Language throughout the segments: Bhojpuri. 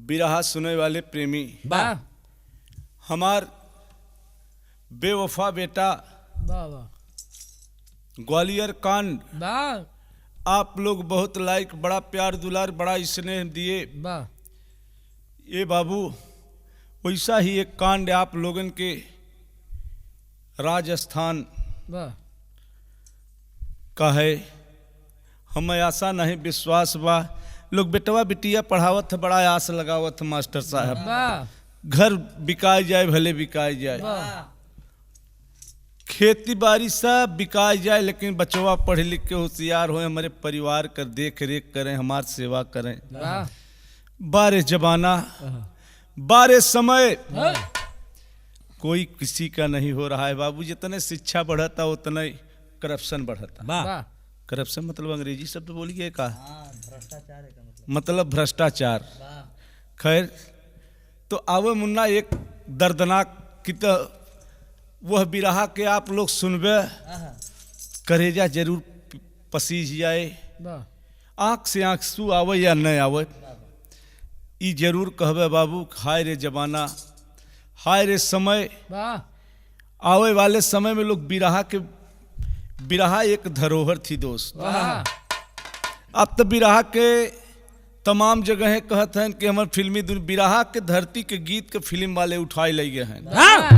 बिरहा सुने वाले प्रेमी वाह हमार बेवफा बेटा वाह वाह ग्वालियर कांड वाह आप लोग बहुत लाइक बड़ा प्यार दुलार बड़ा स्नेह दिए। वाह ये बाबू वैसा ही एक कांड आप लोगन के राजस्थान वाह का है। हमें आशा नहीं विश्वास बा लोग बेटवा बिटिया पढ़ावत है बड़ा आस लगावत है मास्टर साहब वाह घर बिकाई जाए भले बिकाई जाए वाह खेती बाड़ी सब बिकाई जाए लेकिन बचवा पढ़ लिख के होशियार हो हमारे परिवार का देख रेख करें हमार सेवा करें। वाह बारे जमाना बारे समय हाँ। कोई किसी का नहीं हो रहा है बाबू। जितने शिक्षा बढ़ता उतना ही करप्शन बढ़ता। वाह करप्शन मतलब अंग्रेजी शब्द बोलिए का मतलब भ्रष्टाचार। खैर तो आवे मुन्ना एक दर्दनाक की तो वह बिरहा के आप लोग सुनबे करेजा जरूर पसीज जाए वाह आँख से आंसू आवे या न आवे ई जरूर कहबे बाबू। हाय रे जमाना हाय रे समय वाह आवे वाले समय में लोग बिरहा एक धरोहर थी दोस्त। वाह अब तो बिरहा के तमाम जगह कहते हैं कि हमारे फिल्मी दुनिया बिरहा के धरती के गीत के फिल्म वाले उठाए ले गए हैं। वाह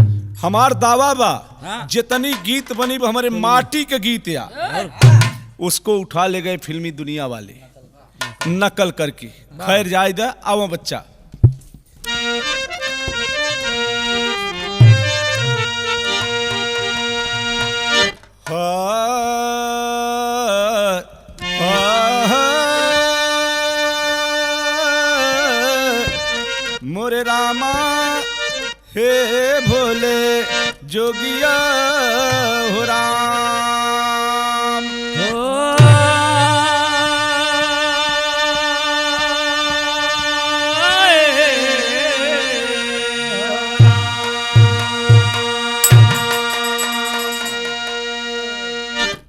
हमार दावा बा जितनी गीत बनी वो हमारे माटी के गीत या उसको उठा ले गए फिल्मी दुनिया वाले नकल करके। खैर जाए दे आओ बच्चा मोरे रामा हे भोले जोगिया हो राम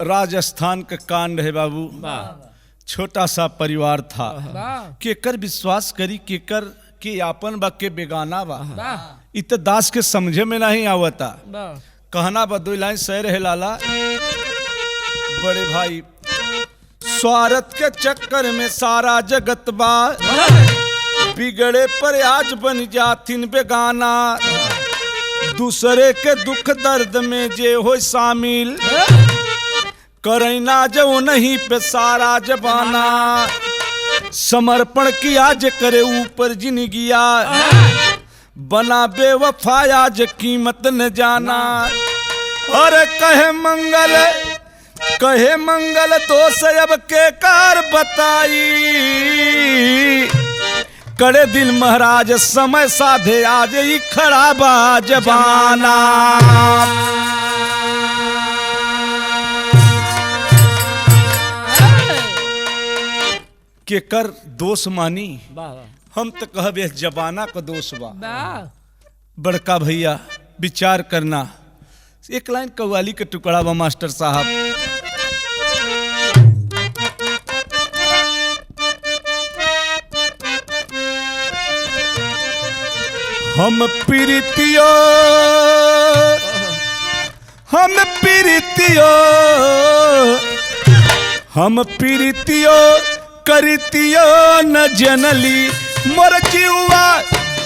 राजस्थान का कांड है बाबू। छोटा सा परिवार था केकर विश्वास करी केकर के आपन बा के बेगाना बा इत दास के समझे में नहीं आवता। कहना बा दो लाइन सह रहे लाला बड़े भाई स्वार्थ के चक्कर में सारा जगत बा बिगड़े पर आज बन जातिन बेगाना दूसरे के दुख दर्द में जे हो शामिल करैना जो नहीं पे सारा जबाना समर्पण किया जे करे ऊपर जिंदगिया बना बेवफाया जे कीमत न जाना। और कहे मंगल तो से अब के कार बताई करे दिल महाराज समय साधे आज ही खड़ा बा जबाना। के कर दोष मानी हम तो कहबे जबाना का दोष बा। बड़का भैया विचार करना एक लाइन कव्वाली के टुकड़ा बा मास्टर साहब। हम प्रीतियो करतियो न जनली मोर जीवा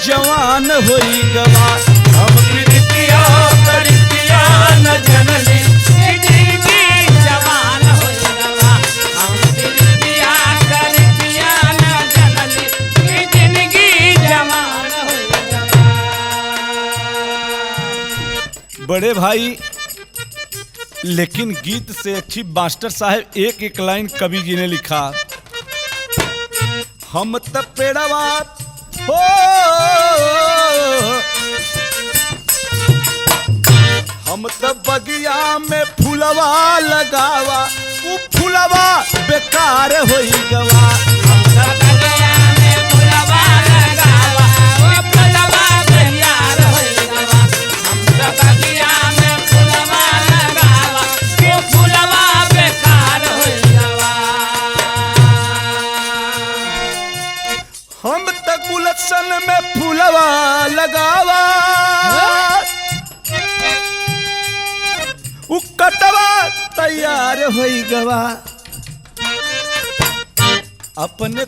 जवान होई गवा। हम प्रीतियो करतियो न जनली जिंदगी जवान होई गवा। हम प्रीतिया करतिया न जनली जिंदगी जवान होई गवा। बड़े भाई लेकिन गीत से अच्छी मास्टर साहब एक एक लाइन कवि जी ने लिखा। हम त पेड़वा हो हम त बगिया में फूलवा लगावा उ फूलवा बेकार होई गवा। बगिया में फूलवा लगावा ओ फूलवा बेकार होई गवा। हम बगिया में फूलवा लगावा ओ फूलवा बेकार होई गवा। हम तक गुलशन में फूलवा लगावा उ कटवा तैयार हो गवा अपने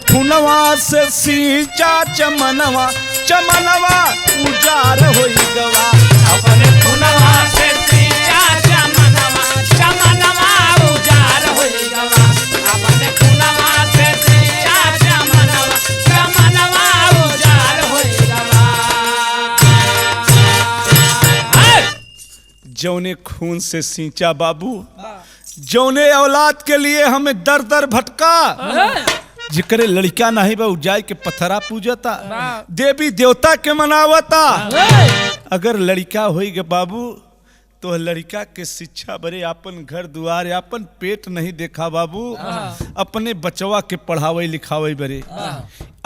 खुनवा से सींचा चमनवा चमनवा उजार हो गवा अपने खुनवा से सींचा चमनवा चमनवा उजार होई गवा अपने खुनवा से सींचा चमनवा चमनवा उजार होई गवा जौने खून से सींचा बाबू जौने औलाद के लिए हमें दर दर भटका जिकरे लड़का नहीं बा उजाय के पथरा पूजता देवी देवता के मनावता अगर लड़का होई गे बाबू तो लड़का के शिक्षा बरे अपन घर दुआर अपन पेट नहीं देखा बाबू अपने बचवा के पढ़ावे लिखावे बरे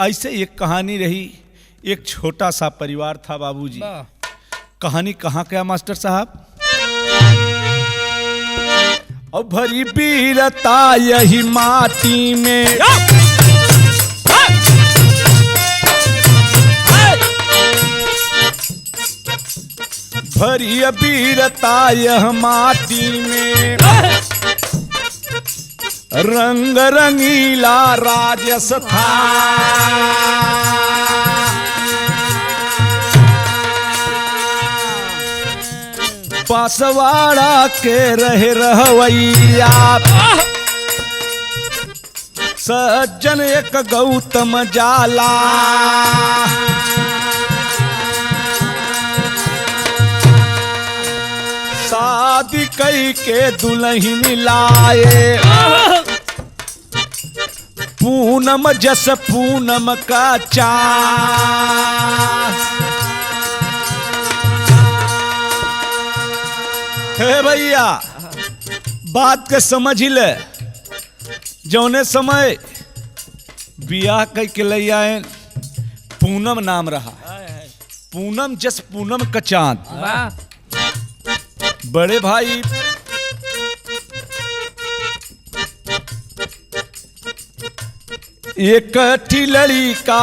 ऐसे एक कहानी रही। एक छोटा सा परिवार था बाबूजी। कहानी कहाँ का मास्टर साहब? और भरी वीरता यही माटी में भरी वीरता यह माटी में रंग रंगीला राजस्थान बांसवाड़ा के रहे रहवैया सज्जन एक गौतम जाला शादी कई के दुल्हन लाए पूनम जस पूनम का चाँद हे भैया बात के समझ ही ले। जौने समय बियाह कई के ले आए पूनम नाम रहा पूनम जस पूनम का चाँद बड़े भाई एक लड़ी का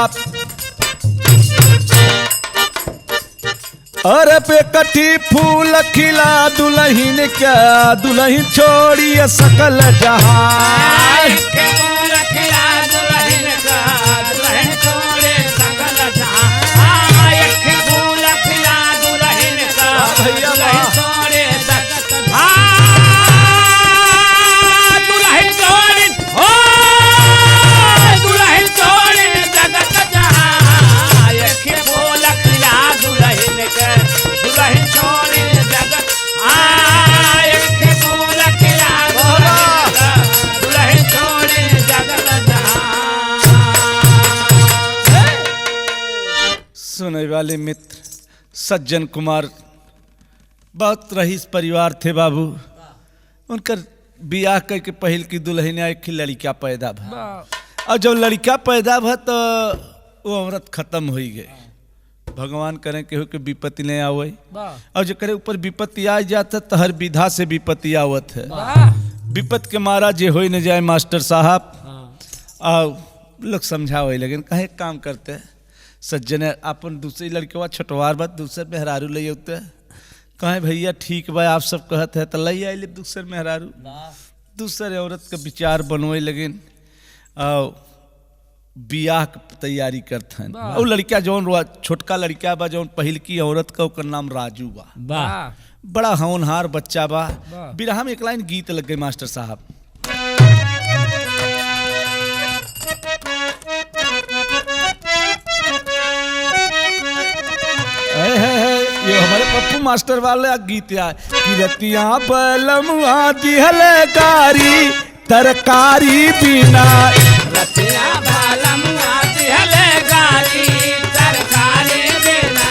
अरे पे कटी फूल खिला दुल्हन क्या दुल्हन छोड़ी सकल जहां सुनने वाले मित्र सज्जन कुमार बहुत रईस परिवार थे बाबू। उनकर बियाह करके पहल की दुल्हन एक लड़का पैदा भा और जब लड़का पैदा भा तो वो औरत खत्म हो गई। भगवान करें केहू के विपत्ति नहीं आवे और जो करे ऊपर विपत्ति आ जाता तो हर विधा से विपत्ति आवत है। विपत्ति के मारा जे हो न जाए मास्टर साहब और लोग समझावे लेकिन कहे काम करते हैं सज्जन अपन दूसरी लड़के छटवार बात दूसरे मेहरारू ले होते कहे भैया ठीक बा आप सब कहते हैं तो ले आइले दूसरे मेहरारू दूसरे औरत का विचार बनवे लेकिन बियाह की तैयारी करते हैं। और लड़का जौन छोटका लड़का बा जौन पहल की औरत का ओकर नाम राजू बा बड़ा होनहार बच्चा बा। बिरहा में एक लाइन गीत लग गई मास्टर साहब। ये हमारे पप्पू मास्टर वाले गीत आए कि रतिया बलमुआ दिहल गारी तरकारी बिना रतिया बलमुआ दिहल गारी तरकारी बिना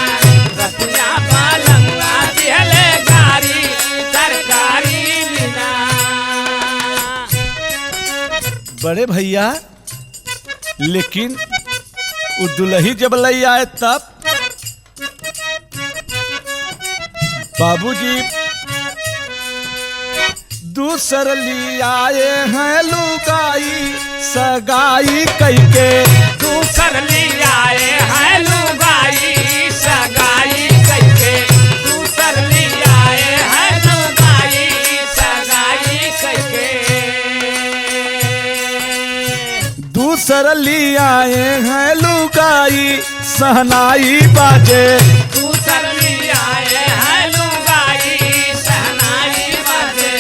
रतिया बलमुआ दिहल गारी तरकारी बिना। बड़े भैया लेकिन वो दुल्ही जब लई आए तब बाबूजी दूसर ली आए हैं लुगाई सगाई कैके। दूसर ली आए हैं लुगाई सगाई कैके। दूसर ली आए हैं लुगाई सगाई कैके। दूसर ली आए हैं लुगाई सहनाई बाजे। दूसर ली आए हैं लुगाई सहनाई बाजे।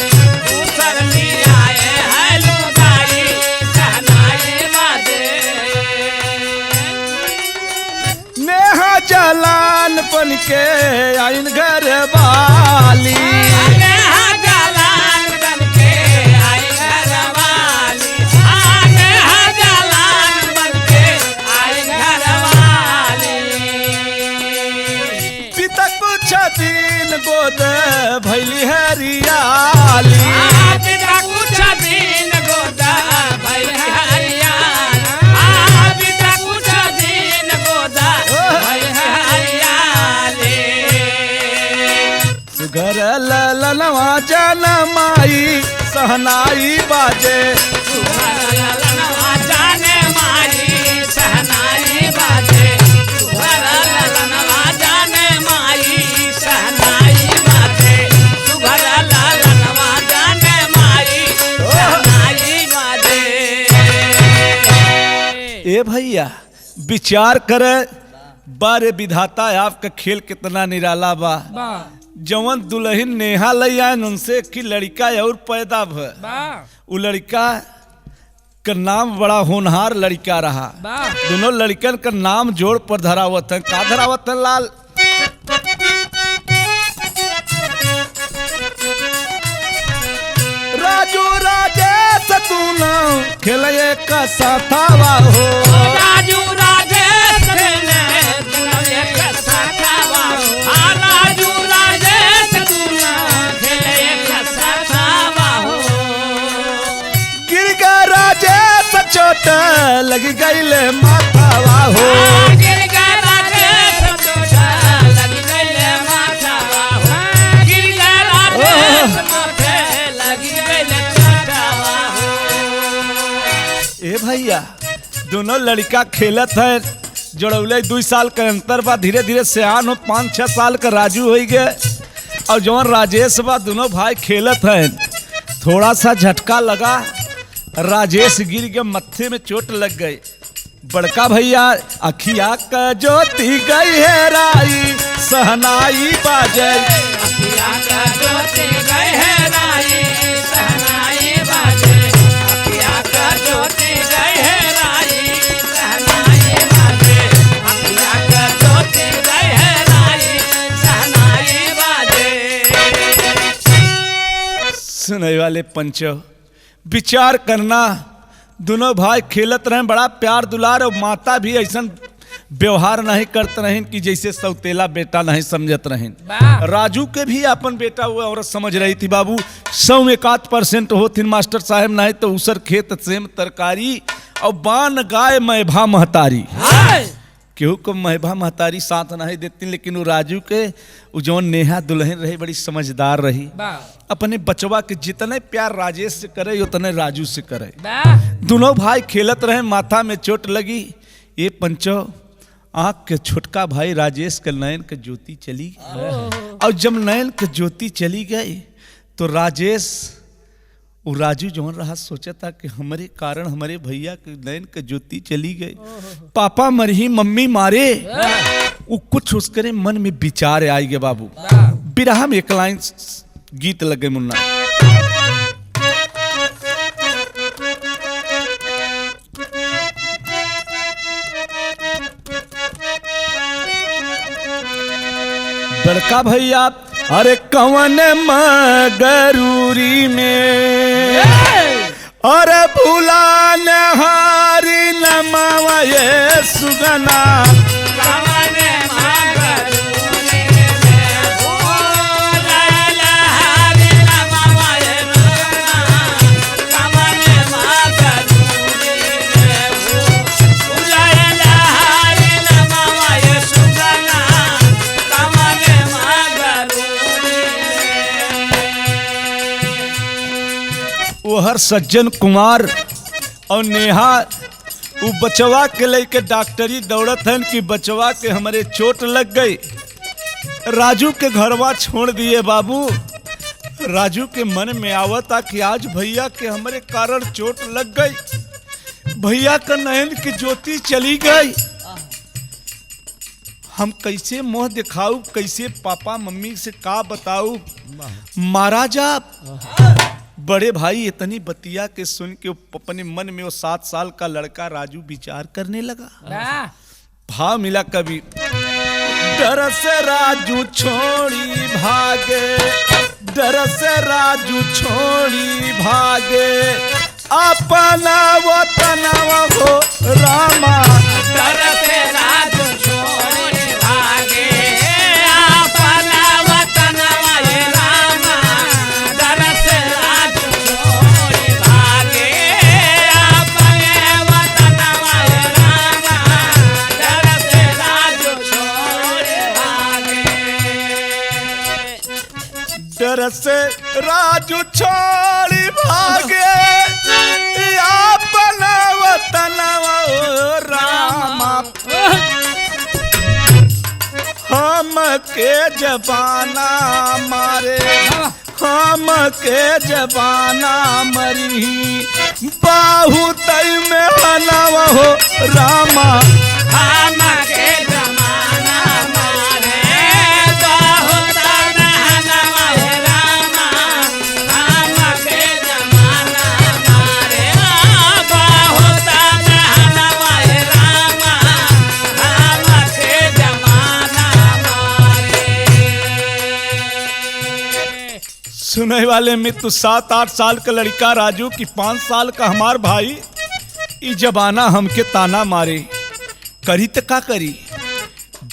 दूसर ली आए हैं लुगाई सहनाई बाजे। नेहा जलान बन के आइन घर वाली। नेहा जलान बन के आई घरवाली। नेहा जलान बन के आई घरवाली। पिता कुछ दिन गोद भैली हरियाली। पिता कुछ दिन गोदा भैल हरियाली। पिता कुछ दिन गोदा भैल हरियाली। सुगर ललनवा जनमाई सहनाई बाजे। सुहर ललनवा जाने माई सहनाई बाजे। सुहर ललनवा जाने माई सहनाई बाजे। सुहर ललनवा जाने माई सहनाई बाजे। ए भैया विचार करे बारे विधाता आपका खेल कितना निराला बा। जवन दुल्हन नेहा लई आए उनसे कि लड़का और पैदा भ उ लड़का का नाम बड़ा होनहार लड़का रहा। दोनों लड़कन का नाम जोड़ पर धरावत है। का धरावत है लाल? राजू राजेश तू ना खेले का साथावा हो। राजू राजेश ने दुनिया का साथावा हो। राजू राजेश दुनिया खेले का साथावा हो। गिर गया राजेश चोट लग गई माथावा हो। गिर गया राजेश चोट लग गई माथावा हो। गिर गया राजेश माथे लग गई चोटावा हो। ए भैया दोनों लड़का खेलत है जोड़ौले 2 साल का अंतर बा। धीरे धीरे सियान हो 5-6 साल का राजू हो गए और जवन राजेश बा दोनों भाई खेलत है। थोड़ा सा झटका लगा राजेश गिर के मत्थे में चोट लग गई। बड़का भैया अखिया का ज्योति गई है राई सहनाई बाजे। अखिया का ज्योति गए है राई सहनाई बाजे। अखिया का ज्योति गए है राई सहनाई बाजे। अखिया का ज्योति गए है राई सहनाई बाजे। सुनने वाले पंचो विचार करना दोनों भाई खेलत रहे बड़ा प्यार दुलार और माता भी ऐसा व्यवहार नहीं करते रहें कि जैसे सौतेला बेटा नहीं समझत रहें। राजू के भी अपन बेटा हुआ औरत समझ रही थी। बाबू 100-1% होथिन मास्टर साहब नहीं तो उसर खेत सेम तरकारी और बान गाय मैभा महतारी। केहू को मैभा महतारी साथ नहीं देती लेकिन वो राजू के वो जौन नेहा दुल्हन रही बड़ी समझदार रही। अपने बचवा के जितने प्यार राजेश से करे उतने राजू से करे। दोनों भाई खेलत रहे माथा में चोट लगी। ये पंचो आँख के छोटका भाई राजेश के नयन के ज्योति चली और जब नयन के ज्योति चली गई तो राजेश वो राजू जौन रहा सोचा था कि हमारे कारण हमारे भैया के नयन के ज्योति चली गई। पापा मरही मम्मी मारे वो कुछ उसके मन में विचार आई गए। बाबू बिरहा में एक लाइन गीत लगे मुन्ना। बड़का भैया अरे कवन मगरूरी में अरे भूला नहारी नमावा ये सुगना। वो हर सज्जन कुमार और नेहा वो बचवा के लेके डॉक्टरी दौड़त हन कि बचवा के हमारे चोट लग गई। राजू के घरवा छोड़ दिए बाबू। राजू के मन में आवता कि आज भैया के हमारे कारण चोट लग गई, भैया का नयन की ज्योति चली गई। हम कैसे मुंह दिखाऊ, कैसे पापा मम्मी से का बताऊ। महाराजा बड़े भाई इतनी बतिया के सुन के अपने मन में वो 7 साल का लड़का राजू विचार करने लगा। भाव मिला कभी, डर से राजू छोड़ी भागे, डर से राजू छोड़ी भागे, अपना वतनवा हो रामा। डर से राजू छोड़ी भागे, अपना वतनवा हे रामा। डर से राजू छोड़ी भागे, अपने वतनवा हे रामा। डर से राजू छोड़ी भागे। डर से राजू छोड़ी भागे, अपना वतनवा हो रामा। हम के जबाना मारे, हम के जबाना मरी, बाहु तई में हनवा हो रामा। हम के जमाना मारे, बहुत नहनवा हे रामा। हम के जमाना मारे, बहुत नहनवा हे रामा। हम के जमाना मारे। सुने वाले मित्र, 7-8 साल का लड़का राजू की 5 साल का हमार भाई ई जबाना हमके ताना मारे, करी तो का करी।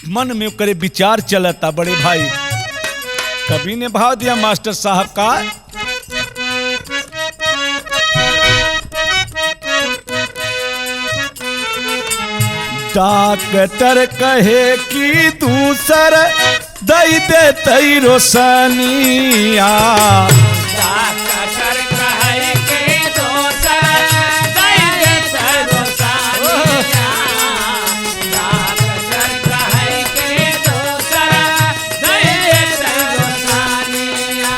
मन में करे विचार चलता बड़े भाई। कभी ने भाव दिया मास्टर साहब का, डॉक्टर कहे कि दूसर दई दे तई रोशनिया। डॉक्टर कहे के दोसर दई दे रोशनिया। डॉक्टर कहे के दोसर दई दे रोशनिया।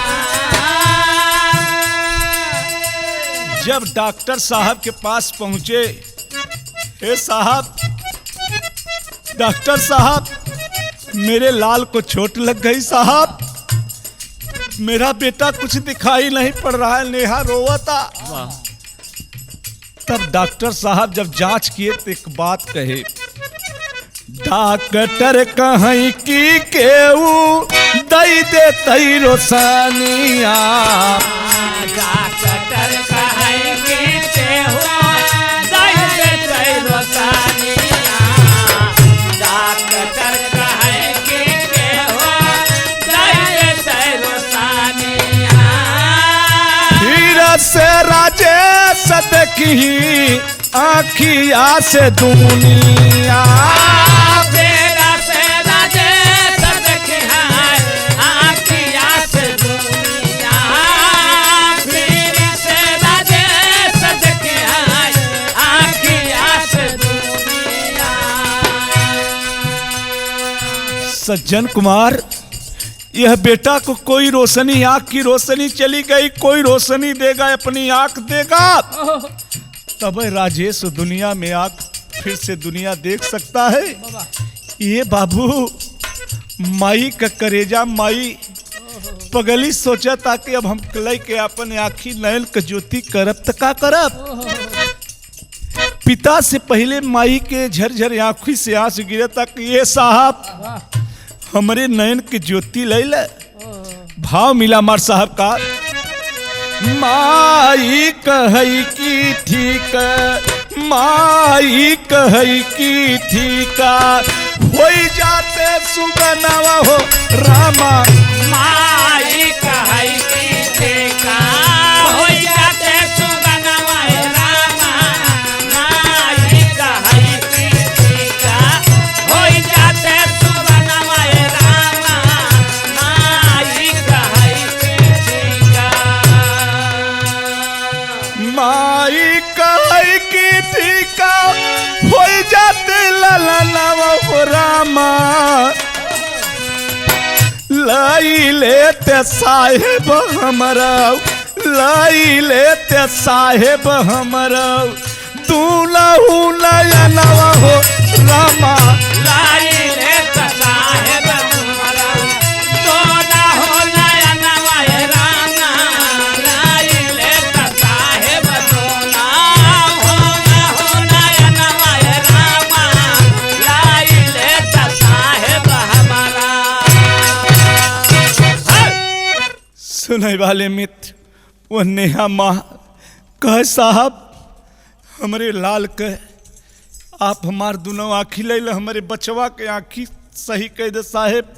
जब डॉक्टर साहब के पास पहुंचे, हे साहब, डॉक्टर साहब मेरे लाल को चोट लग गई साहब, मेरा बेटा कुछ दिखाई नहीं पड़ रहा है, नेहा रोवता। तब डॉक्टर साहब जब जांच किए तो एक बात कहे, डॉक्टर कहीं की केऊ दई दे तई रोशनिया। डॉक्टर कहे के तेहु दई दे रोशनिया। डॉक्टर कहे के तेहु दई दे रोशनिया। हीरा से राजेश देखी आँखिया से दुनिया। तेरा से राजेश देखी है आँखिया से दुनिया। तेरा से राजेश देखी है आँखिया से दुनिया। सज्जन कुमार, यह बेटा को कोई रोशनी, आंख की रोशनी चली गई, कोई रोशनी देगा, अपनी आंख देगा, तब राजेश दुनिया में आंख फिर से दुनिया देख सकता है। ये बाबू माई का करेजा, माई पगली सोचा था कि अब हम कलई के अपन आँखी नयन का ज्योति करब त का करब। पिता से पहले माई के झरझर आँखी से आंसू गिरे तक, ये साहब हमरे नयन की ज्योति ले ले। भाव मिला मार साहब का, माई कहई की ठीक, माई कहई की ठीका, हो जाते सुगनवा हो रामा। माई कहई की ठीका, हो जाते सुगनवा हे रामा। माई कहई की ठीका, हो जाते सुगनवा हे रामा। माई कहई की ठीका। ठीका हो जाते ललनवा हो रामा लाई लेते साहेब हमरा लाई लेते साहेब हमरा दूल्हू नयनवा हो रामा लाई ले साहेब हमरा दोना हो नयनवा रामा लाई ले साहेब दोना हो नयनवा रामा लाई ले साहेब हमारा। सुने वाले मित्र वो नेहा माँ कह साहब हमरे लाल कह आप हमार दोनों आँखी ले हमारे बचवा के आँखी सही कह दे साहेब।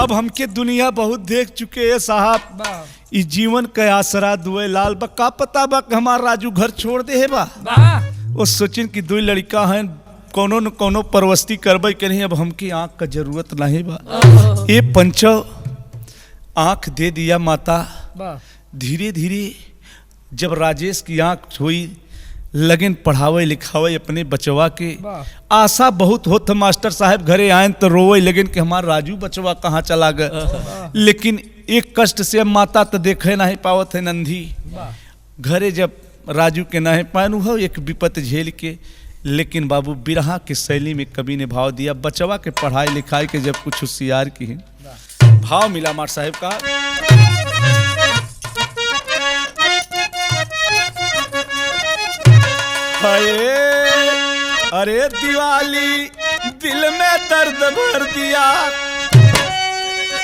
अब हमके दुनिया बहुत देख चुके हैं साहब इस जीवन के आसरा दुए लाल बा का पता बा कि हमार राजू घर छोड़ दे है बा वो सोचिन कि दो लड़का हैं कोनो न कोनो परवस्ती करबे के नहीं अब हमकी आँख का जरूरत नहीं बा ये पंचो आँख दे दिया माता। धीरे धीरे जब राजेश की आँख हुई लगन पढ़ावे लिखावे अपने बचवा के आशा बहुत होत मास्टर साहब घरे आए तो रोवे लगन कि हमारा राजू बचवा कहाँ चला गया। लेकिन एक कष्ट से अब माता तो देखे नहीं पावत है नंदी घरे जब राजू के नहीं पान हो एक विपत झेल के। लेकिन बाबू बिरहा के शैली में कवि ने भाव दिया बचवा के पढ़ाई लिखाई के जब कुछ होशियार की है भाव मिला मार साहब का। अरे दिवाली दिल में दर्द भर दिया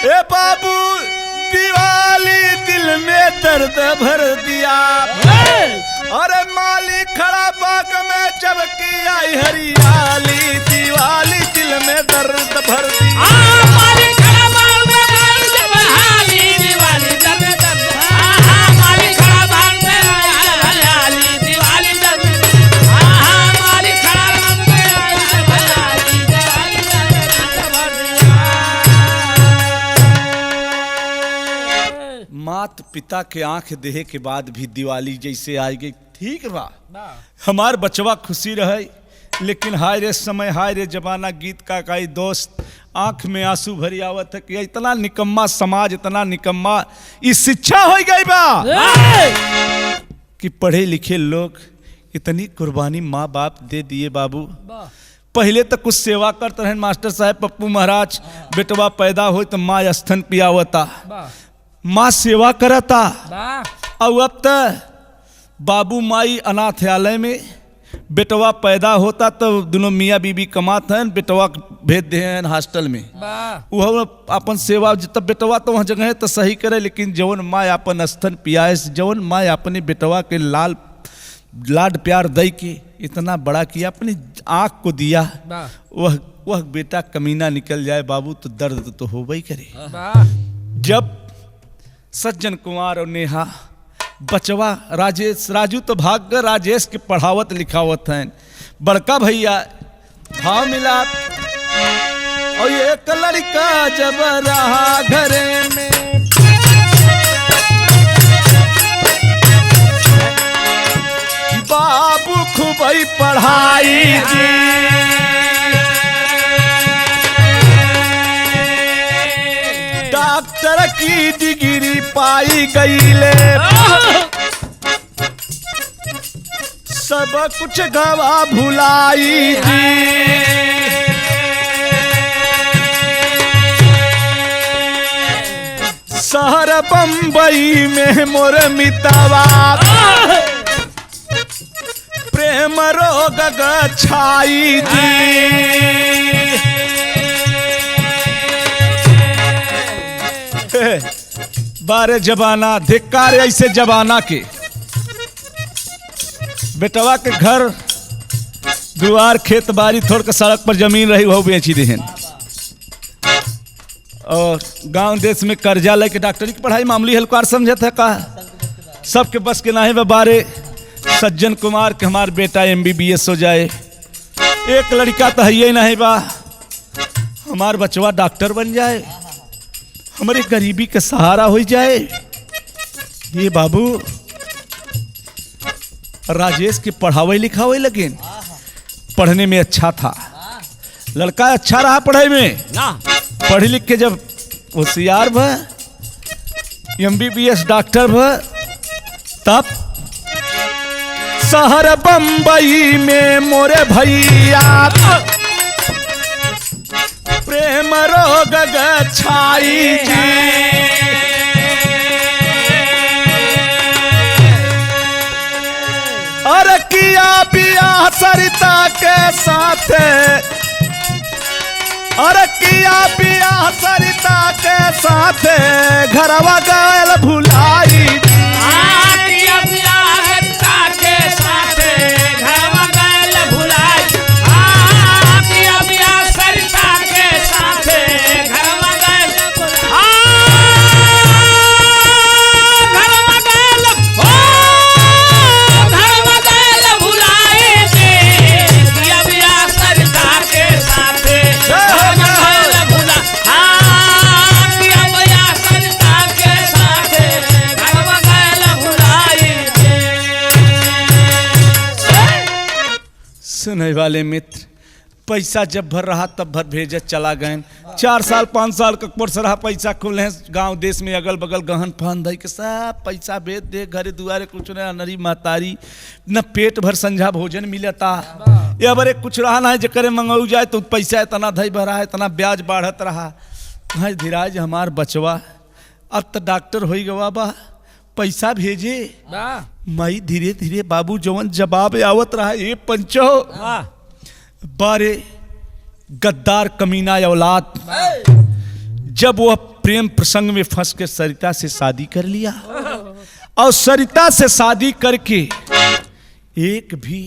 ए बाबू दिवाली दिल में दर्द भर दिया। अरे माली खड़ा बाग में चबकी आई हरियाली दिवाली दिल में दर्द भर दिया। माली खड़ा बाग में जब हाली दिवाली जब माली खड़ा बाग में हरियाली दिवाली जब माली खड़ा बाग में हरियाली दिवाली जब मात पिता के आंख देहे के बाद भी दिवाली जैसे आई गई ठीक बा हमार बचवा खुशी रहे। लेकिन हाय रे समय हाय रे जमाना गीत का काई दोस्त आंख में आंसू भरी आवत है कि इतना निकम्मा समाज इतना निकम्मा इस शिक्षा हो गई बा कि पढ़े लिखे लोग इतनी कुर्बानी माँ बाप दे दिए बाबू। पहले तो कुछ सेवा करते रहे मास्टर साहब पप्पू महाराज बेटवा पैदा हो तो माँ स्तन पियावता माँ सेवा करता और अब तो बाबू माई अनाथालय में बेटवा पैदा होता तो दोनों मियाँ बीबी कमाते हैं बेटवा भेज दे हैं हॉस्टल में वह अपन सेवा जब बेटवा तो वहाँ जगह है तो सही करे। लेकिन जवन माँ अपन स्तन पियाए जवन माँ अपने बेटवा के लाड प्यार दई के इतना बड़ा किया अपनी आँख को दिया वह बेटा कमीना निकल जाए बाबू तो दर्द तो हो ही करे। जब सज्जन कुमार और नेहा बचवा राजू तो भाग्य राजेश के पढ़ावत लिखावत हैं बड़का भैया भाव मिला। और एक लड़का जब रहा घरे में बाबू खूब ही पढ़ाई डॉक्टर की डिग्री पाई गई ले सब कुछ गवा भुलाई शहर बम्बई में मोर मितवा प्रेम रोग छाई बारे जबाना धिक्कार ऐसे जबाना के बेटवा के घर दुआर खेत बाड़ी थोड़ के सड़क पर जमीन रही वो बेची देहन और गांव देश में कर्जा लेके डॉक्टरी की पढ़ाई मामूली हल्कार समझत है का सबके बस के नहीं बारे सज्जन कुमार के हमार बेटा MBBS हो जाए एक लड़का तो है ही नहीं बा हमार बचवा डॉक्टर बन जाए हमारी गरीबी का सहारा हो जाए। ये बाबू राजेश के पढ़ावे लिखावे लगे, पढ़ने में अच्छा था, लड़का अच्छा रहा पढ़ाई में, पढ़ लिख के जब होशियार भ MBBS डॉक्टर भ तब शहर बम्बई में मोरे भैया प्रेम रोग छाई जी। अरे किया बियाह सरिता के साथ, अरे किया बियाह सरिता के साथ घरवा गयल भुलाई। सुनने वाले मित्र, पैसा जब भर रहा तब भर भेजत चला गए। 4 साल 5 साल का कोर्स रहा, पैसा खुले गांव देश में अगल बगल गहन फहन धई के सब पैसा भेज दे, घरे दुआरे कुछ न नरी महतारी न पेट भर संझा भोजन मिलता। ये बरे कुछ रहा ना जकरे मंगाऊ जाए तो पैसा इतना धई भरा है, इतना ब्याज बढ़त रहा। हाँ धीराज हमार बचवा अब तो डॉक्टर हो गवा बा, पैसा भेजे माई धीरे धीरे बाबू जवन जवाब आवत रहा। ये पंचो बारे गद्दार कमीना औलाद, जब वह प्रेम प्रसंग में फंस के सरिता से शादी कर लिया और सरिता से शादी करके एक भी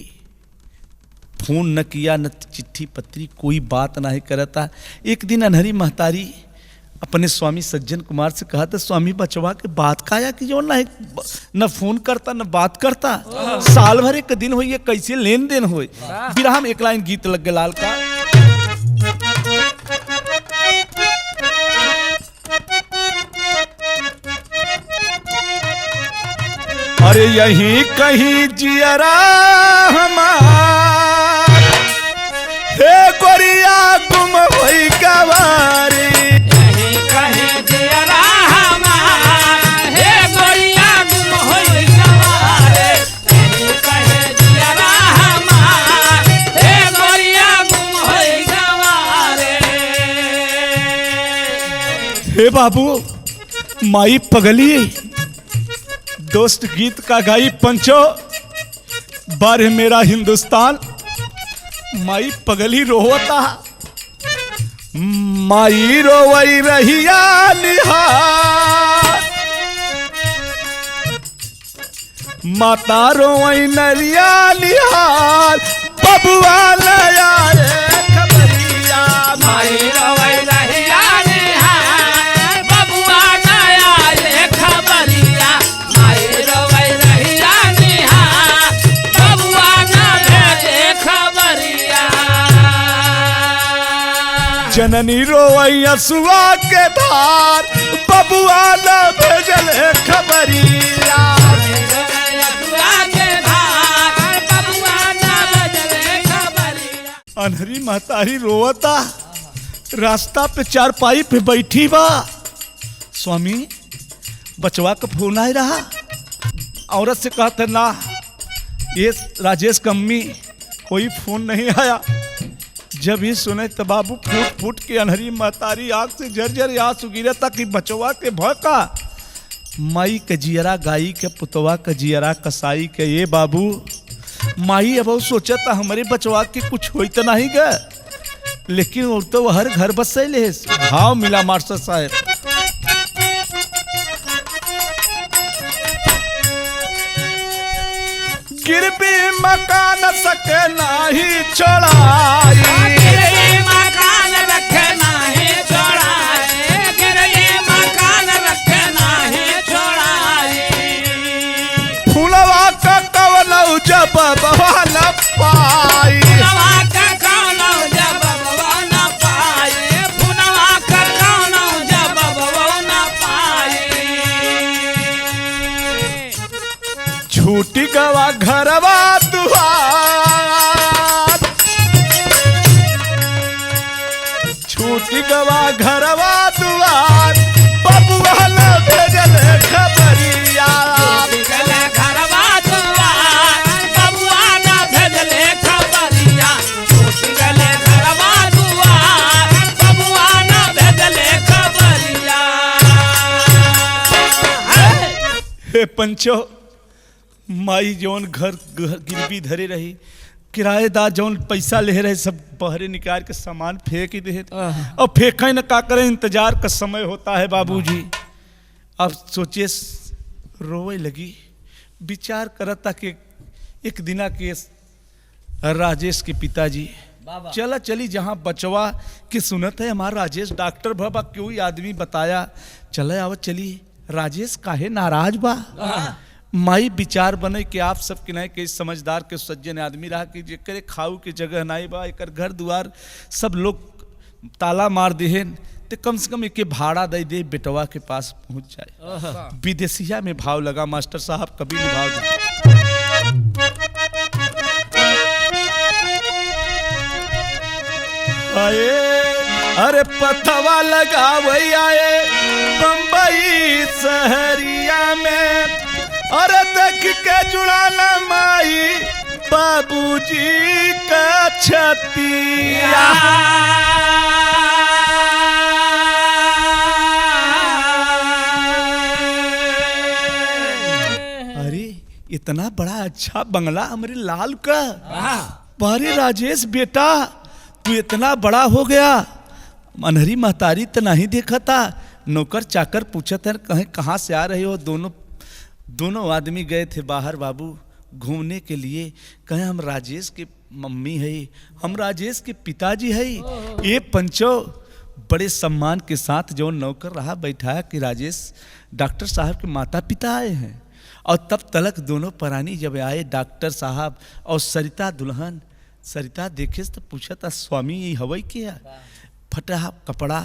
फोन न किया, न चिट्ठी पत्री, कोई बात नहीं करता। एक दिन अनहरी महतारी अपने स्वामी सज्जन कुमार से कहा था, स्वामी बचवा के बात काया कि जो न फोन करता न बात करता, साल भर एक दिन हो, ये कैसे लेन देन हो। बिरहा में एक लाइन गीत लग गया लाल का, अरे यहीं कहीं जियरा हमार हे गोरिया गुम होई गवारी। हे बाबू माई पगली, दोस्त गीत का गाई पंचो, बारे मेरा हिंदुस्तान, माई पगली रोवता, माई रोवई रहिया निहार, माता रोवई नरिया निहार, बबुआ नया रे खबरिया, माई रोवई रहिया जननी रोवई असुआ के धार, बबुआ न भेजल खबरिया। अनहरी महतारी रोवता, रास्ता पे चारपाई पे बैठी बा, स्वामी बचवा का फोन आए रहा। औरत से कहते ना, ये राजेश कम्मी कोई फोन नहीं आया। जब ये सुने तो बाबू फूट फूट के अनहरी महतारी आग से झरझर आंसू गिरता कि बचवा के भौका, माई के जियरा गाई के पुतवा के जियरा कसाई के। ये बाबू माई अब सोचता हमारे बचवा के कुछ हो तो नहीं गए, लेकिन वो तो हर घर बसैले भाव मिला मास्टर साहब। गिरबी मकान सके नाही छोड़ाई, मकान रखे नाही छोड़ाई, मकान रखे नाही छोड़ाई। फूलवा का कवनौ जब बवाल पाई, फूलवा का कवनौ जब बवाल पाई, फूलवा का कवनौ जब बवाल पाई। छूटी गवा घरवा दुआर, छूटी गवा घरवा दुआर, बबुआ न भेजल खबरिया। गले घरवा दुआर, बबुआ ना भेजले खबरिया। गले घरवा दुआर, बबुआ ना भेजले खबरिया। हे पंचो, माई जौन घर गिरवी धरे रही, किराएदार जौन पैसा ले रहे सब बहरे निकाल के सामान फेंक ही दे, और फेंके न का करे, इंतजार का समय होता है बाबूजी। अब सोचिए, रोए लगी, विचार करता कि एक दिना के राजेश के पिताजी चला चली जहाँ बचवा के सुनत है हमारा राजेश डॉक्टर बाबा क्यों आदमी बताया, चले आवत चली। राजेश काहे नाराज बा? माई विचार बने कि आप सब के नहीं के समझदार के सज्जन आदमी रहा कि जेकरे खाऊ के जगह नहीं बा, एकर घर दुआर सब लोग ताला मार देहन, तो कम से कम एके भाड़ा दे दे, बेटवा के पास पहुंच जाए। विदेशिया में भाव लगा मास्टर साहब, कभी नहीं भाव लगा। आए अरे पथवा लगा वही आए बम्बई शहरिया में, अरे देख के जुड़ाना माई बाबूजी का छतिया। अरे इतना बड़ा अच्छा बंगला हमारे लाल का, अरे राजेश बेटा तू इतना बड़ा हो गया, मनहरी महतारी तो नहीं देखा था। नौकर चाकर पूछत है कहीं कहाँ से आ रहे हो। दोनों आदमी गए थे बाहर बाबू घूमने के लिए, कहे हम राजेश के मम्मी है, हम राजेश के पिताजी है। ये पंचो बड़े सम्मान के साथ जो नौकर रहा बैठाया कि राजेश डॉक्टर साहब के माता पिता आए हैं। और तब तलक दोनों प्राणी जब आए डॉक्टर साहब और सरिता दुल्हन, सरिता देखे तो पूछा था स्वामी ये हवई क्या? फटा कपड़ा,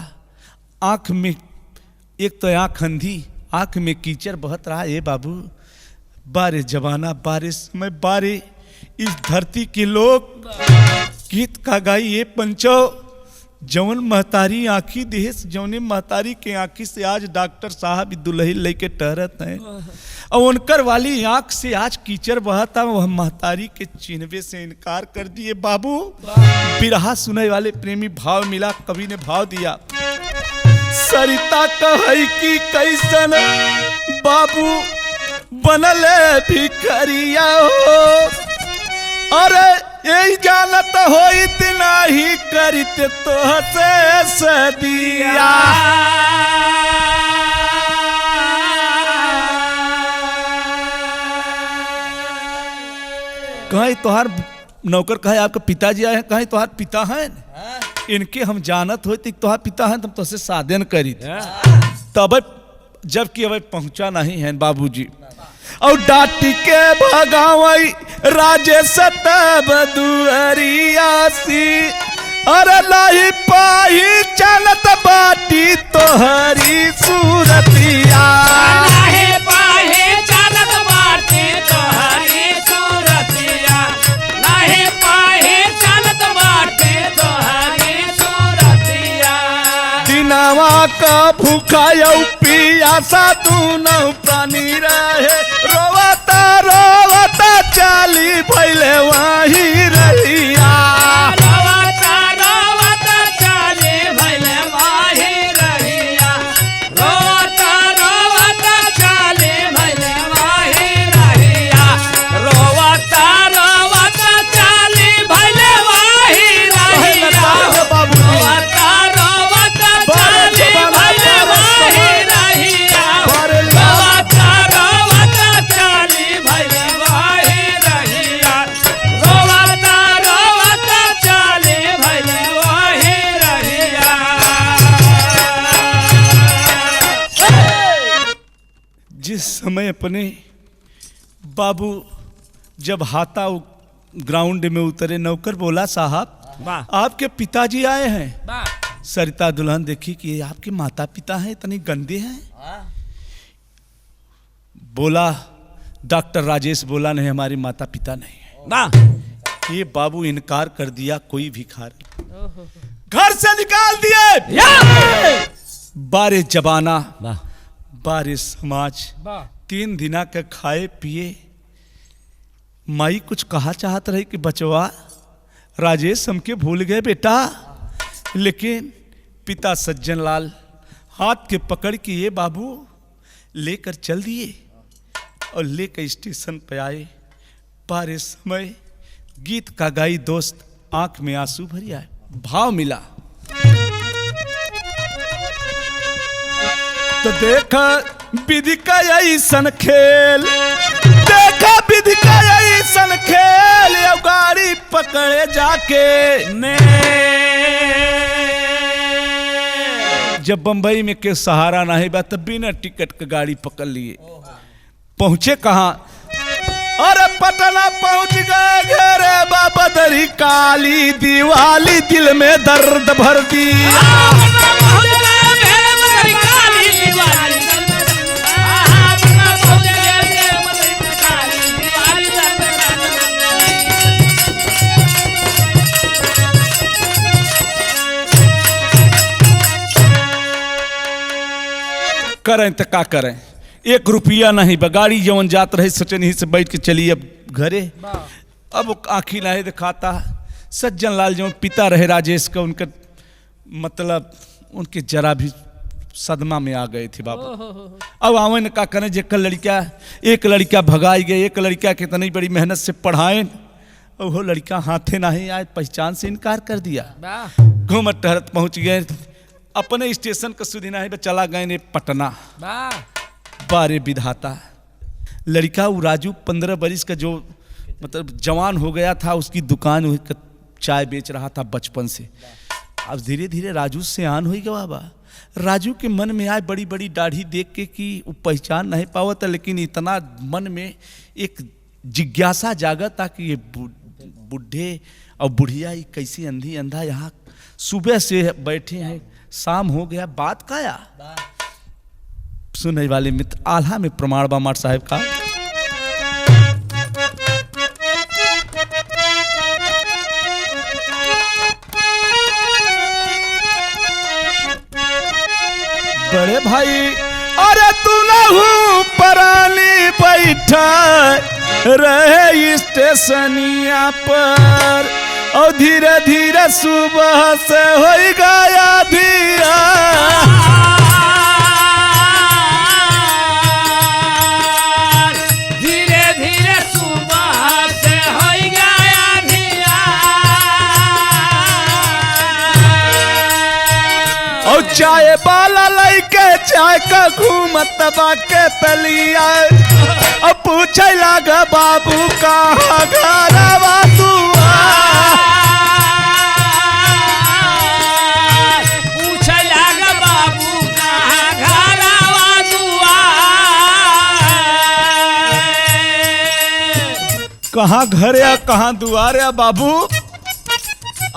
आँख में एक तो आँख अंधी, आँख में कीचड़ बहत रहा। ये बाबू बारे जमाना, बारे समय, बारे इस धरती के लोग गीत का गाई। ये पंचो जौन महतारी आँखी देश, जौने महतारी के आँखी से आज डॉक्टर साहब दुल्ही लेके टहरत हैं, और उनकर वाली आँख से आज कीचड़ बहता, वह महतारी के चिन्हवे से इनकार कर दिए। बाबू बिरहा सुने वाले प्रेमी भाव मिला, कवि ने भाव दिया। सरिता कही कि कैसन बाबू बनले भिखरिया हो, अरे यही जानत हो इतना ही करित तो से सदिया। कहीं तोहार नौकर कहे आपका पिताजी आए हैं, कहीं तोहार पिता हैं, इनके हम जानत हो तोहार पिता हैं, तुम तो से साधन करी तब जबकि अब पहुंचा नहीं है बाबूजी। और डाटी के भगावई राजेश तब दुअरियासी, अरे लाही पाही चलत बाटी तोहरी सूरतिया। लाही पाही चलत बाटी तोहरी सूरतिया, लाही पाही चलत बाटी तोहरी सूरतिया। दिनवा का भूखा यौ पियासा दूनो प्राणी रहे, रोवता रोवता चाली भैले वही रहिया। रोवता रोवता चाली भैले वही रहिया, रोवता रोवता चाली भैले वही रहिया, रोवता रोवता चाली भैले वही रहिया, रोवता रोवता चाली भैले वही रहिया, रोवता रोवता चाली भैले वही रहिया, रोवता रोवता चाली भैले वही रहिया। जिस समय अपने बाबू जब हाथा ग्राउंड में उतरे, नौकर बोला साहब आपके पिताजी आए हैं। सरिता दुल्हन देखी कि आपके माता पिता हैं, इतने गंदे हैं। बोला डॉक्टर राजेश बोला नहीं हमारे माता पिता नहीं है। वाह ये बाबू इनकार कर दिया, कोई भिखारी घर से निकाल दिए। बारे जबाना वाह बारे समाज, 3 दिना के खाए पिए। माई कुछ कहा चाहत रही कि बचवा राजेश हमके भूल गए बेटा, लेकिन पिता सज्जन लाल हाथ के पकड़ के ये बाबू लेकर चल दिए और लेकर स्टेशन पे आए। बारे समय गीत का गाई दोस्त आंख में आंसू भरी आए। भाव मिला तो देखा विधि का ऐसन खेल, देखा विधि का ऐसन खेल, अब गाड़ी पकड़े जाके जब बंबई में के सहारा नहीं बा तब बिना टिकट के गाड़ी पकड़ लिए। पहुंचे कहाँ? अरे पटना पहुंच गए घरे बाबा दरी काली दिवाली दिल में दर्द भर दी। करें तो का करें, 1 रुपया नहीं बगाड़ी जवन जात रहे सोचन ही से बैठ के चलिए अब घरे। अब आँखी नहीं दिखाता। सज्जन लाल जो पिता रहे राजेश का, उनका मतलब उनके जरा भी सदमा में आ गए थे बाबू। अब आवे न का करें, जेकर लड़का एक लड़का भगाई गए, एक लड़का कितनी बड़ी मेहनत से पढ़ाए और वो लड़का हाथे नहीं आए, पहचान से इनकार कर दिया। घूमत टहरत पहुंच गए अपने स्टेशन का सुधिना है, चला गए ने पटना। बारे विधाता लड़का वो राजू 15 बरिस का जो मतलब जवान हो गया था, उसकी दुकान चाय बेच रहा था बचपन से। अब धीरे धीरे राजू से आन हो गया बाबा। राजू के मन में आए बड़ी बड़ी दाढ़ी देख के कि वो पहचान नहीं पावत, लेकिन इतना मन में एक जिज्ञासा जागा था कि ये बुढ़े और बुढ़िया ये कैसी अंधी अंधा यहाँ सुबह से बैठे हैं, शाम हो गया, बात काया। सुनने वाले मित्र आल्हा में प्रमाण बा मार साहब का। बड़े भाई अरे तू ना हूँ परानी बैठा रहे स्टेशनिया पर, और धीरे धीरे सुबह से हो गया धीरा। धीरे धीरे सुबह से हो गया धीरा। और चाय वाला लइके चाय का घूमत बाके तलिया, अब पूछे लगा बाबू कहाँ घरवा दुआ। पूछे लगा बाबू कहाँ घरवा दुआ। कहाँ घर या कहाँ दुआर या बाबू,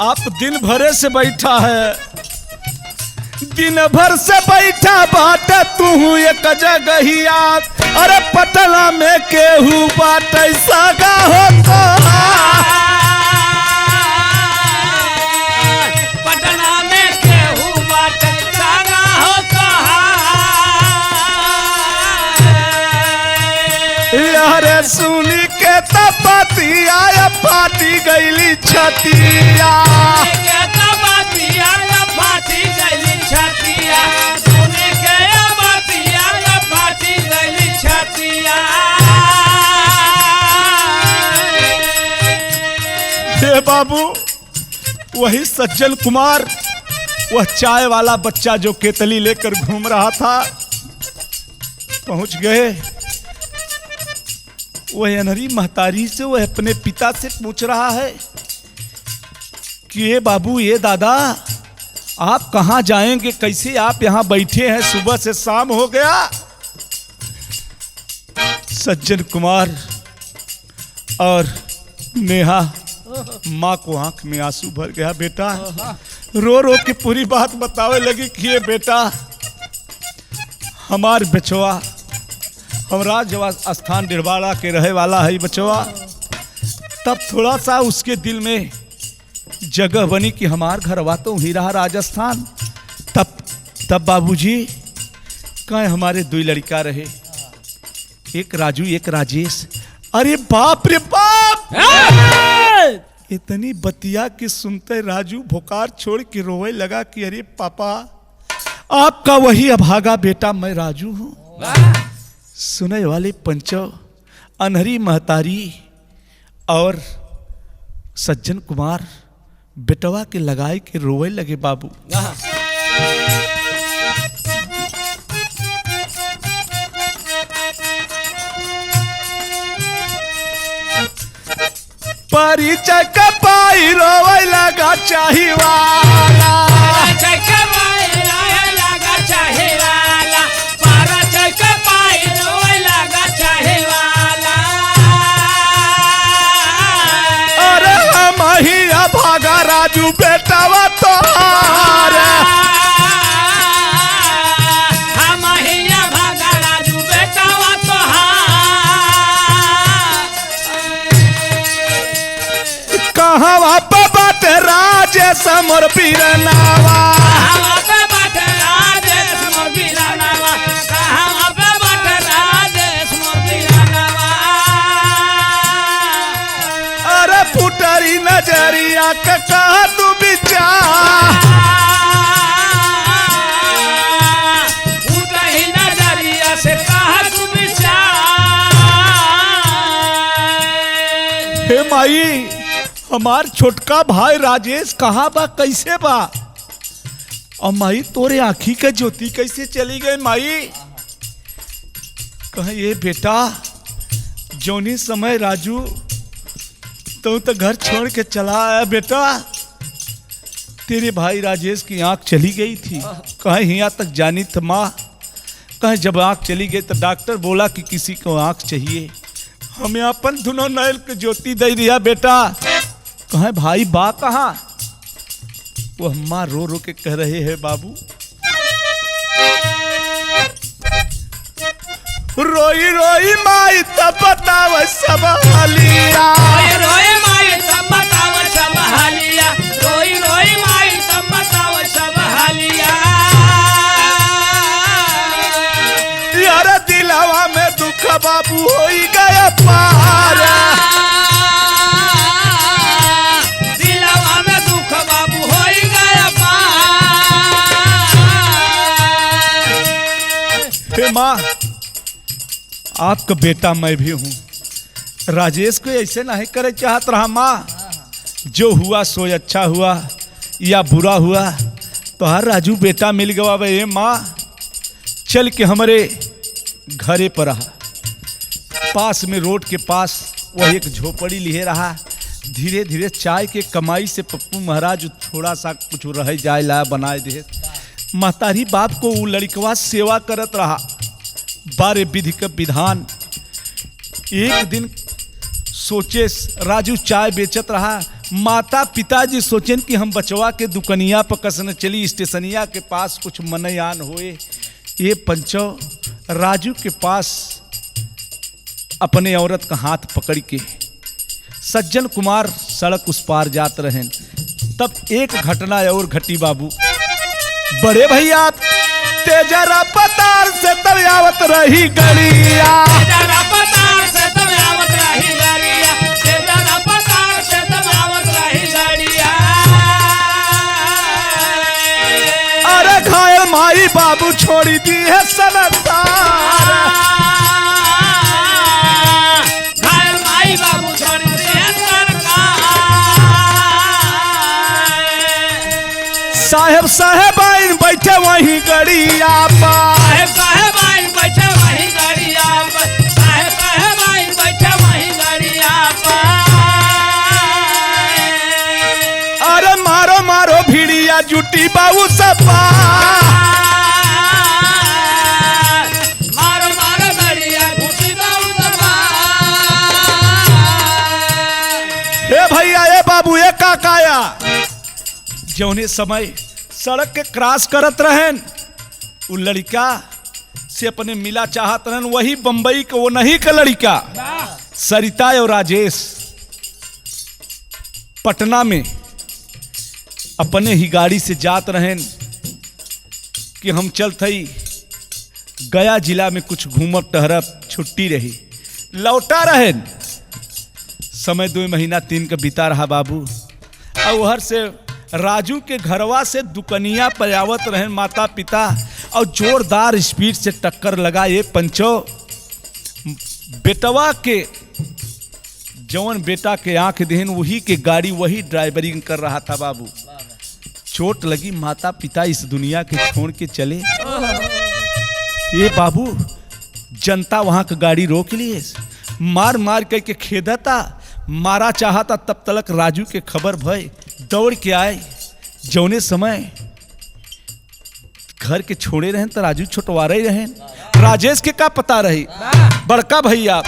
आप दिन भरे से बैठा है, दिन भर से बैठा बाट तू एक जगहिया। अरे पटना में केहू बाट सगा हो तो। पटना में केहू बाट सगा हो तो। यारे सुनी के तपतिया पाटी गईली छतिया। बाबू वही सज्जन कुमार, वह चाय वाला बच्चा जो केतली लेकर घूम रहा था, पहुंच गए। वह अनहरी महतारी से वह अपने पिता से पूछ रहा है कि ये बाबू ये दादा आप कहाँ जाएंगे, कैसे आप यहाँ बैठे हैं, सुबह से शाम हो गया। सज्जन कुमार और नेहा माँ को आंख में आंसू भर गया। बेटा रो रो के पूरी बात बतावे लगी कि ये बेटा हमार बचवा हमरा जब स्थान डिड़वाड़ा के रहे वाला है बचवा, तब थोड़ा सा उसके दिल में जगह बनी कि हमार घरवा तो ही रहा राजस्थान। तब बाबूजी कहे हमारे दो लड़का रहे, एक राजू एक राजेश। अरे बाप रे बाप, इतनी बतिया कि सुनते राजू भोकार छोड़ के रोए लगा कि अरे पापा आपका वही अभागा बेटा मैं राजू हूँ। सुने वाले पंचो अनहरी महतारी और सज्जन कुमार बेटवा के लगाए के रोए लगे बाबू। परिचय का पाई रोवे लगा चाहिवाला, अरे हम ही भागा राजू बेटावा तोहार। कहाँ पे बाटे राजेश मोर पीरनावा, अरे पुटरी नजरिया के कहा तू बिचार, नजरिया से कहा तू हे माई हमार छोटका भाई राजेश कहाँ बा कैसे बा? और माई तोरे आँखी के ज्योति कैसे चली गई माई? कहे ये बेटा जौनी समय राजू तो घर छोड़ के चला आया बेटा, तेरे भाई राजेश की आँख चली गई थी। कहे यहाँ तक जानी तो माँ, कहे जब आँख चली गई तो डॉक्टर बोला कि किसी को आँख चाहिए, हमें अपन दोनों नैल के ज्योति दे दिया बेटा। कहे भाई बा कहाँ? वो अम्मा रो रो के कह रहे हैं बाबू, रोई रोई माई तब बताव सब हालिया, रोई माई तब बताव सब हालिया, रोई रोई माई तब बताव सब हालिया। यार दिलावा में दुख बाबू हो गया पार, दिलावा में दुख बाबू हो गया पार। हे माँ आपका बेटा मैं भी हूँ, राजेश को ऐसे नहीं करे चाहत रहा माँ, जो हुआ सो अच्छा हुआ या बुरा हुआ तो हर राजू बेटा मिल गया भाई माँ, चल के हमारे घरे पर रहा, पास में रोड के पास वह एक झोपड़ी लिए रहा। धीरे धीरे चाय के कमाई से पप्पू महाराज थोड़ा सा कुछ रह जाए ला बनाए दे। महतारी बाप को वो लड़कवा सेवा करत रहा, बारे विधि का विधान। एक दिन सोचे राजू चाय बेचत रहा, माता पिताजी सोचें कि हम बचवा के दुकनिया पर कसने चली स्टेशनिया के पास कुछ मनयान होए। ये पंचो राजू के पास अपने औरत का हाथ पकड़ के सज्जन कुमार सड़क उस पार जात रहे। तब एक घटना और घटी बाबू, बड़े भैया तेजा रफ्तार से तब आवत रही गड़िया, अरे घायल माई बाबू छोड़ी दी है सनतार, घायल माई बाबू छोड़ दिए साहेब साहेबाइन बैठे वहीं गड़िया पर, साहेबाइन बैठे वहीं गड़िया पर, साहेबाइन बैठे वहीं गड़िया पर। अरे मारो मारो भिड़िया जुटी बाबू सपा, मारो मारो गड़िया घुसी बाबू सपा। हे भैया ए बाबू ए काकाया, जौने समय सड़क के क्रॉस करत रहन उ लड़का से अपने मिला चाहत रहन, वही बंबई का वो नहीं का लड़का सरिता और राजेश पटना में अपने ही गाड़ी से जात रहें कि हम चलत हई गया जिला में कुछ घूमब टहरब, छुट्टी रही लौटा रहे। समय 2 महीना 3 का बीता रहा बाबू। और उधर से राजू के घरवा से दुकनिया पर आवत रहे माता पिता, और जोरदार स्पीड से टक्कर लगा। ये पंचो बेटवा के जवन बेटा के आंख देहन वही के गाड़ी वही ड्राइवरिंग कर रहा था बाबू। चोट लगी, माता पिता इस दुनिया के छोड़ के चले। ये बाबू जनता वहां का गाड़ी रोक लिए, मार मार करके खेदता, मारा चाहता। तब तक राजू के खबर भय, दौड़ के आए। जौने समय घर के छोड़े रहे तो राजू छोटवारे रहे। राजेश के का पता रही, बड़का भैया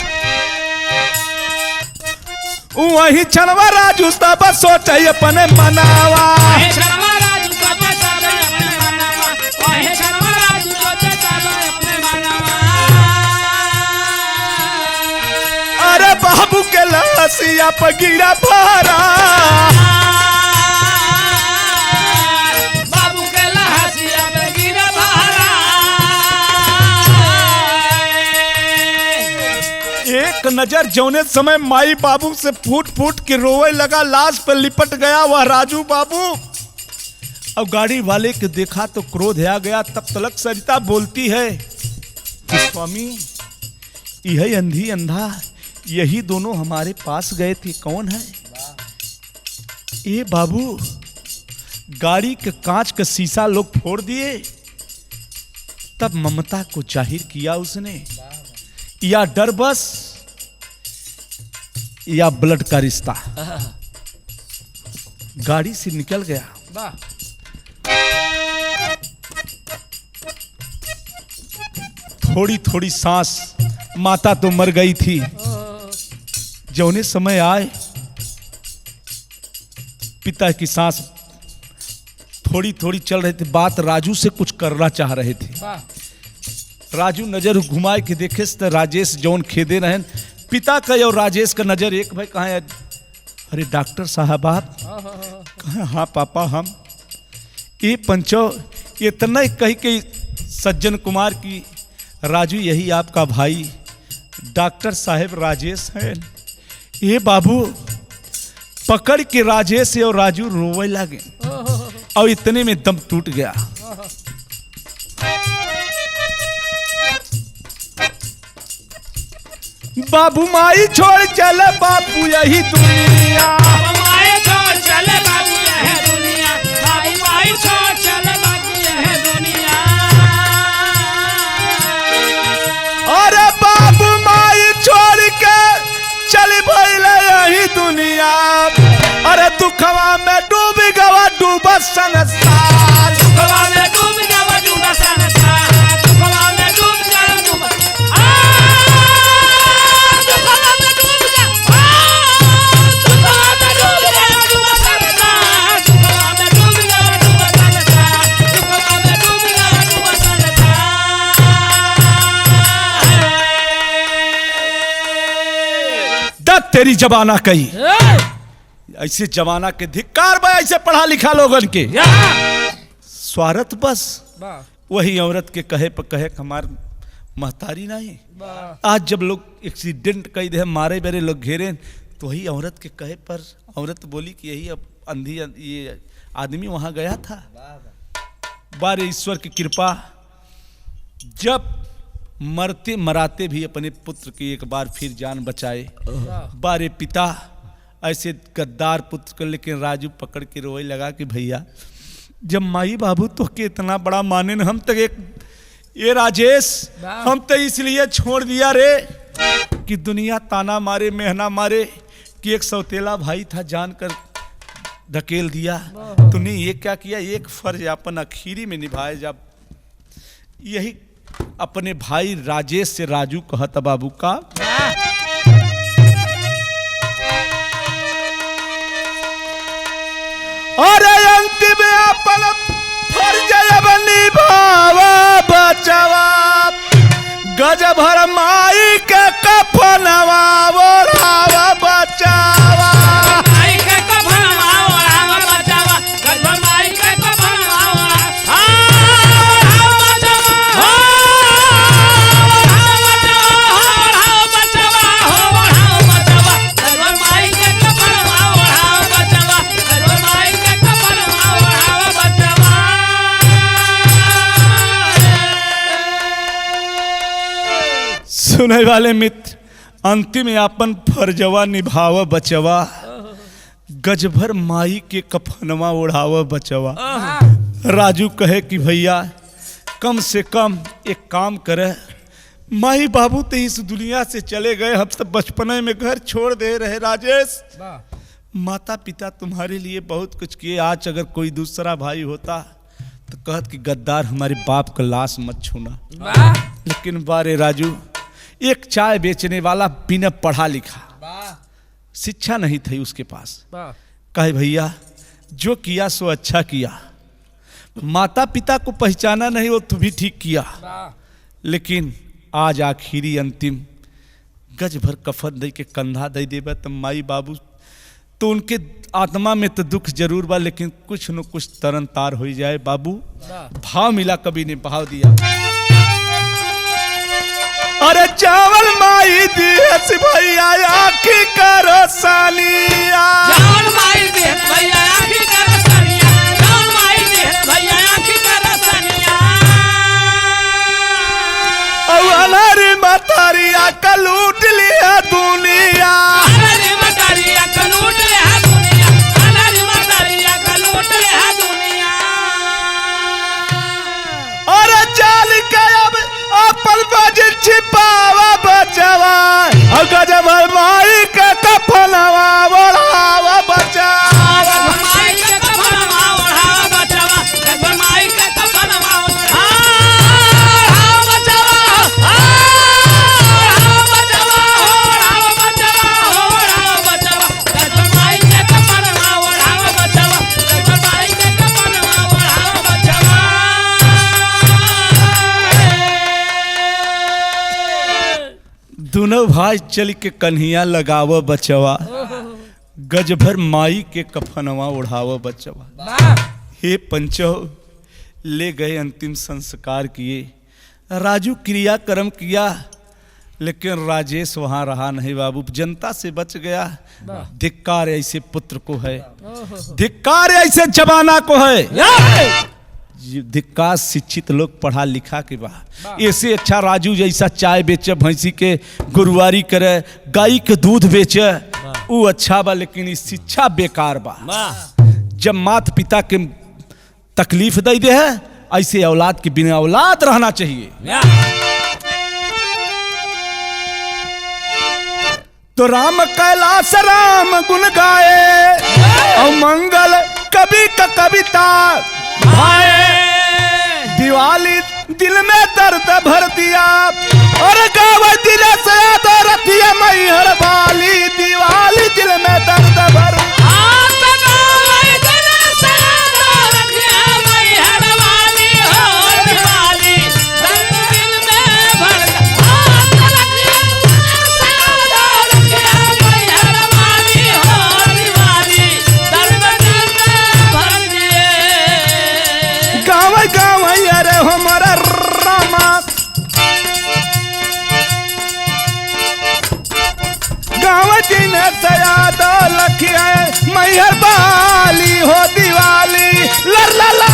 वही छनवा राजू तब सोचे अपने मनावा। अरे बाबू के लसिया पर गिरा भारा, बाबू के लहसिया पे गिरा भारा। एक नजर जौने समय माई बाबू से फूट फूट के रोवे लगा, लाश पर लिपट गया वह राजू बाबू। अब गाड़ी वाले के देखा तो क्रोध आ गया। तब तलक सरिता बोलती है कि स्वामी यही अंधी अंधा यही दोनों हमारे पास गए थे, कौन है? ये बाबू गाड़ी के कांच का शीशा लोग फोड़ दिए। तब ममता को जाहिर किया उसने, या डर बस या ब्लड का रिश्ता। गाड़ी से निकल गया। थोड़ी थोड़ी सांस, माता तो मर गई थी। जौने समय आए पिता की सांस थोड़ी थोड़ी चल रही थी। बात राजू से कुछ करना चाह रहे थे। राजू नजर घुमाए के देखे तो राजेश जौन खेदे रहे, पिता का और राजेश का नजर एक। भाई कहाँ है? अरे डॉक्टर साहब आप कहाँ? हाँ पापा हम। ये पंचो इतना कही के सज्जन कुमार की राजू यही आपका भाई डॉक्टर साहब राजेश है। ये बाबू पकड़ के राजेश और राजू रोवे लगे, और इतने में दम टूट गया। बाबू माई छोड़ चले बापू यही दुनिया, माई छोड़ चले बाबू यह दुनिया, बाबू माई छोड़ चले बाबू यह दुनिया। अरे बाबू माई छोड़ के चली भइले यही दुनिया। अरे दुखवा में डूब गवा डूबा संसार, दुखवा में डूब गया डूबा संसार, दुखवा में डूब गया डूबा, दुखवा में डूब गया, दुखवा में डूब गया डूबा संसार, दुखवा में डूब गया डूबा संसार, दुखवा में डूब गया डूबा संसार। दत तेरी जबाना कही, ऐसे जमाना के धिक्कार बा ऐसे पढ़ा लिखा लोगन के। स्वार्थ बस वही औरत के कहे पर कहे हमार महतारी नहीं। आज जब लोग एक्सीडेंट कई दे मारे बेरे लोग घेरे, तो वही औरत के कहे पर औरत बोली कि यही अब अंधी ये आदमी वहां गया था। बारे ईश्वर की कृपा, जब मरते मराते भी अपने पुत्र की एक बार फिर जान बचाए। बारे पिता ऐसे गद्दार पुत्र को, लेकिन राजू पकड़ के रोए लगा कि भैया जब माई बाबू तो के इतना बड़ा माने न, हम तक एक ये राजेश हम तो इसलिए छोड़ दिया रे कि दुनिया ताना मारे मेहना मारे कि एक सौतेला भाई था जानकर धकेल दिया। तूने ये क्या किया? एक फर्ज अपन आखिरी में निभाए। जब यही अपने भाई राजेश से राजू कहता बाबू का, और अंतिम अपन फर्ज अब निभावा बचावा। गज भर माई के कफनवा ओढ़ावा बचावा माई के कफनवा ओढ़ावा बचावा गज भर माई के कफनवा ओढ़ावा सुने वाले मित्र, अंतिम यापन फर्जवा निभाव बचवा गज भर माई के कफनवा ओढ़ाव बचवा। राजू कहे कि भैया कम से कम एक काम करे, माई बाबू तो इस दुनिया से चले गए, हम तो बचपने में घर छोड़ दे रहे। राजेश, माता पिता तुम्हारे लिए बहुत कुछ किए, आज अगर कोई दूसरा भाई होता तो कहत कि गद्दार हमारे बाप का लाश मत छूना, लेकिन बारे राजू एक चाय बेचने वाला बिना पढ़ा लिखा, शिक्षा नहीं थी उसके पास, कहे भैया जो किया सो अच्छा किया, माता पिता को पहचाना नहीं वो तो भी ठीक किया, लेकिन आज आखिरी अंतिम गज भर कफन दे के कंधा दे देबा तो माई बाबू तो उनके आत्मा में तो दुख जरूर बा, लेकिन कुछ न कुछ तरन तार हो जाए। बाबू भाव मिला, कभी ने भाव दिया, अरे चावल माई दियस भैया आखी करो सालिया, चावल माई दियस भैया आखी करो सालिया, चावल माई दियस भैया आखी करो सालिया, अरे मतारिया का लूट लिया दुनिया, अरे मतारिया का लूट लिया दुनिया, अरे मतारिया का लूट लिया दुनिया, अरे चाल के अब अपन बज छिपावा बचावा, गज भर माई के कफनवा ओढ़ावा बचावा, माई के कफनवा ओढ़ावा बचावा, गज भर माई के कफनवा ओढ़ावा बचावा, ओढ़ावा बचावा, ओढ़ावा बचावा, ओढ़ावा बचावा, गज भर माई के कफनवा ओढ़ावा बचावा, गज भर माई के कफनवा ओढ़ावा बचावा। दोनों भाई चल के कन्हिया लगाव बचवा, गज भर माई के कफनवा ओढ़ाव बचवा। हे पंचो, ले गए अंतिम संस्कार किए, राजू क्रियाक्रम किया, लेकिन राजेश वहां रहा नहीं बाबू, जनता से बच गया। धिक्कार ऐसे पुत्र को है, धिक्कार ऐसे जमाना को है, धिक्कार शिक्षित लोग पढ़ा लिखा के बा, ऐसे अच्छा राजू जैसा चाय बेचे, भैंसी के गुरुवारी करे, गाय के दूध बेचे, वो अच्छा बा, लेकिन इस शिक्षा बेकार बा। जब माता पिता के तकलीफ दे दे है, ऐसे औलाद के बिना औलाद रहना चाहिए। तो राम कैलाश राम गुण गाए, और मंगल कवि का कविता भाए, दिवाली दिल में दर्द भर दिया, और गाँव दिल से तो रतिया मैहर वाली, दिवाली दिल में दर्द भर हमारा रामा, गाँव दिन से याद लखिया मैहर वाली हो, दिवाली लर ला ला